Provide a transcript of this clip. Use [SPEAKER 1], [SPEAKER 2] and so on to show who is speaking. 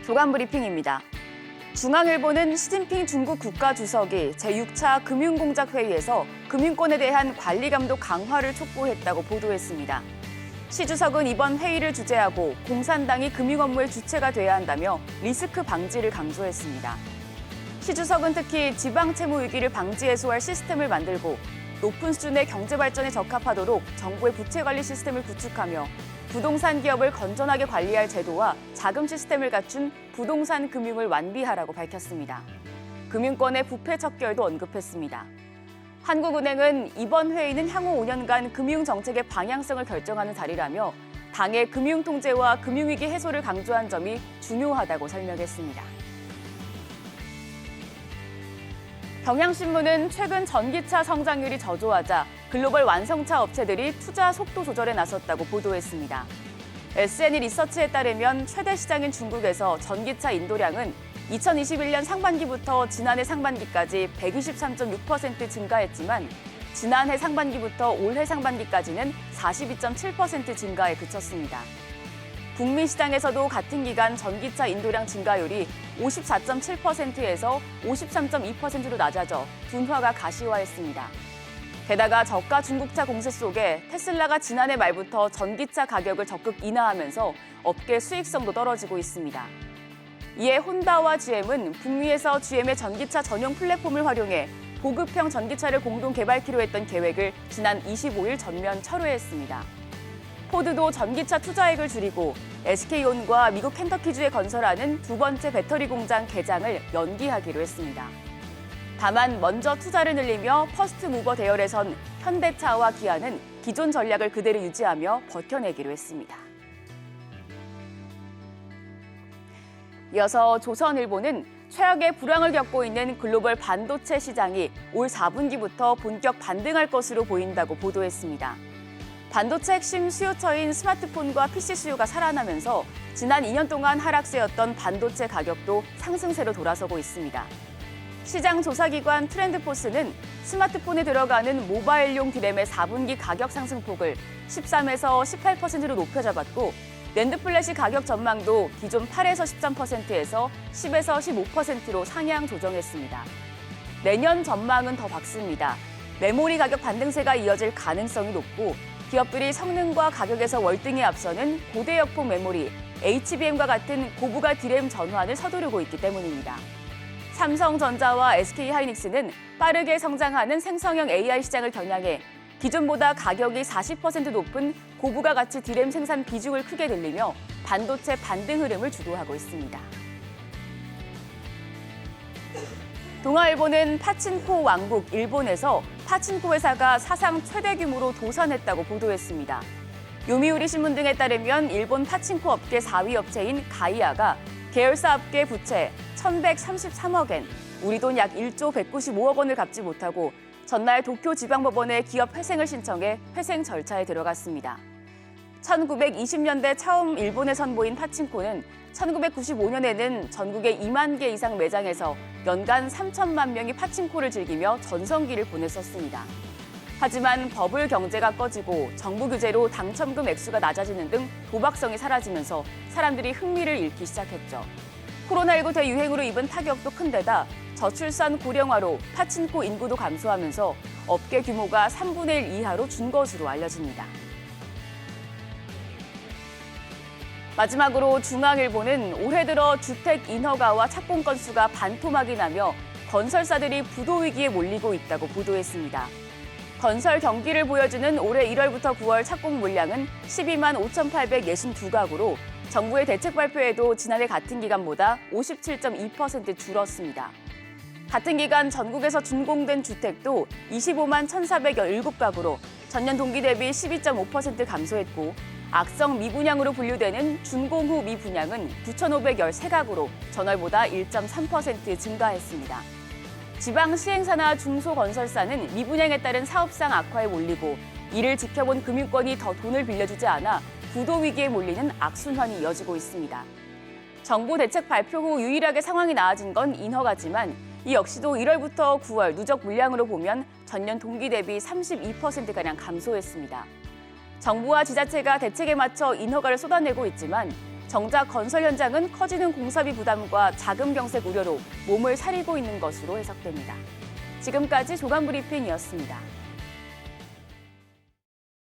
[SPEAKER 1] 조간 브리핑입니다. 중앙일보는 시진핑 중국 국가주석이 제6차 금융공작회의에서 금융권에 대한 관리감독 강화를 촉구했다고 보도했습니다. 시 주석은 이번 회의를 주재하고 공산당이 금융 업무의 주체가 돼야 한다며 리스크 방지를 강조했습니다. 시 주석은 특히 지방 채무 위기를 방지 해소할 시스템을 만들고 높은 수준의 경제 발전에 적합하도록 정부의 부채 관리 시스템을 구축하며 부동산 기업을 건전하게 관리할 제도와 자금 시스템을 갖춘 부동산 금융을 완비하라고 밝혔습니다. 금융권의 부패 척결도 언급했습니다. 한국은행은 이번 회의는 향후 5년간 금융정책의 방향성을 결정하는 자리라며 당의 금융통제와 금융위기 해소를 강조한 점이 중요하다고 설명했습니다. 경향신문은 최근 전기차 성장률이 저조하자 글로벌 완성차 업체들이 투자 속도 조절에 나섰다고 보도했습니다. SNE 리서치에 따르면 최대 시장인 중국에서 전기차 인도량은 2021년 상반기부터 지난해 상반기까지 123.6% 증가했지만 지난해 상반기부터 올해 상반기까지는 42.7% 증가에 그쳤습니다. 북미 시장에서도 같은 기간 전기차 인도량 증가율이 54.7%에서 53.2%로 낮아져 둔화가 가시화했습니다. 게다가 저가 중국차 공세 속에 테슬라가 지난해 말부터 전기차 가격을 적극 인하하면서 업계 수익성도 떨어지고 있습니다. 이에 혼다와 GM은 북미에서 GM의 전기차 전용 플랫폼을 활용해 보급형 전기차를 공동 개발키로 했던 계획을 지난 25일 전면 철회했습니다. 포드도 전기차 투자액을 줄이고 SK온과 미국 켄터키주에 건설하는 두 번째 배터리 공장 개장을 연기하기로 했습니다. 다만 먼저 투자를 늘리며 퍼스트 무버 대열에선 현대차와 기아는 기존 전략을 그대로 유지하며 버텨내기로 했습니다. 이어서 조선일보는 최악의 불황을 겪고 있는 글로벌 반도체 시장이 올 4분기부터 본격 반등할 것으로 보인다고 보도했습니다. 반도체 핵심 수요처인 스마트폰과 PC 수요가 살아나면서 지난 2년 동안 하락세였던 반도체 가격도 상승세로 돌아서고 있습니다. 시장 조사기관 트렌드포스는 스마트폰에 들어가는 모바일용 디램의 4분기 가격 상승폭을 13에서 18%로 높여 잡았고 낸드 플래시 가격 전망도 기존 8에서 13%에서 10에서 15%로 상향 조정했습니다. 내년 전망은 더 밝습니다. 메모리 가격 반등세가 이어질 가능성이 높고 기업들이 성능과 가격에서 월등히 앞서는 고대역폭 메모리, HBM과 같은 고부가 디램 전환을 서두르고 있기 때문입니다. 삼성전자와 SK하이닉스는 빠르게 성장하는 생성형 AI 시장을 겨냥해 기존보다 가격이 40% 높은 고부가 가치 디램 생산 비중을 크게 늘리며 반도체 반등 흐름을 주도하고 있습니다. 동아일보는 파친코 왕국 일본에서 파친코 회사가 사상 최대 규모로 도산했다고 보도했습니다. 요미우리 신문 등에 따르면 일본 파친코 업계 4위 업체인 가이아가 계열사 업계 부채 1,133억 엔, 우리 돈 약 1조 195억 원을 갚지 못하고 전날 도쿄지방법원에 기업 회생을 신청해 회생 절차에 들어갔습니다. 1920년대 처음 일본에 선보인 파친코는 1995년에는 전국의 2만 개 이상 매장에서 연간 3천만 명이 파친코를 즐기며 전성기를 보냈었습니다. 하지만 버블 경제가 꺼지고 정부 규제로 당첨금 액수가 낮아지는 등 도박성이 사라지면서 사람들이 흥미를 잃기 시작했죠. 코로나19 대유행으로 입은 타격도 큰 데다 저출산 고령화로 파친코 인구도 감소하면서 업계 규모가 3분의 1 이하로 준 것으로 알려집니다. 마지막으로 중앙일보는 올해 들어 주택 인허가와 착공 건수가 반토막이 나며 건설사들이 부도 위기에 몰리고 있다고 보도했습니다. 건설 경기를 보여주는 올해 1월부터 9월 착공 물량은 12만 5,862가구로 정부의 대책 발표에도 지난해 같은 기간보다 57.2% 줄었습니다. 같은 기간 전국에서 준공된 주택도 25만 1,417가구로 전년 동기 대비 12.5% 감소했고 악성 미분양으로 분류되는 준공 후 미분양은 9,513가구로 전월보다 1.3% 증가했습니다. 지방 시행사나 중소건설사는 미분양에 따른 사업상 악화에 몰리고 이를 지켜본 금융권이 더 돈을 빌려주지 않아 부도 위기에 몰리는 악순환이 이어지고 있습니다. 정부 대책 발표 후 유일하게 상황이 나아진 건 인허가지만 이 역시도 1월부터 9월 누적 물량으로 보면 전년 동기 대비 32%가량 감소했습니다. 정부와 지자체가 대책에 맞춰 인허가를 쏟아내고 있지만 정작 건설 현장은 커지는 공사비 부담과 자금 경색 우려로 몸을 사리고 있는 것으로 해석됩니다. 지금까지 조간 브리핑이었습니다.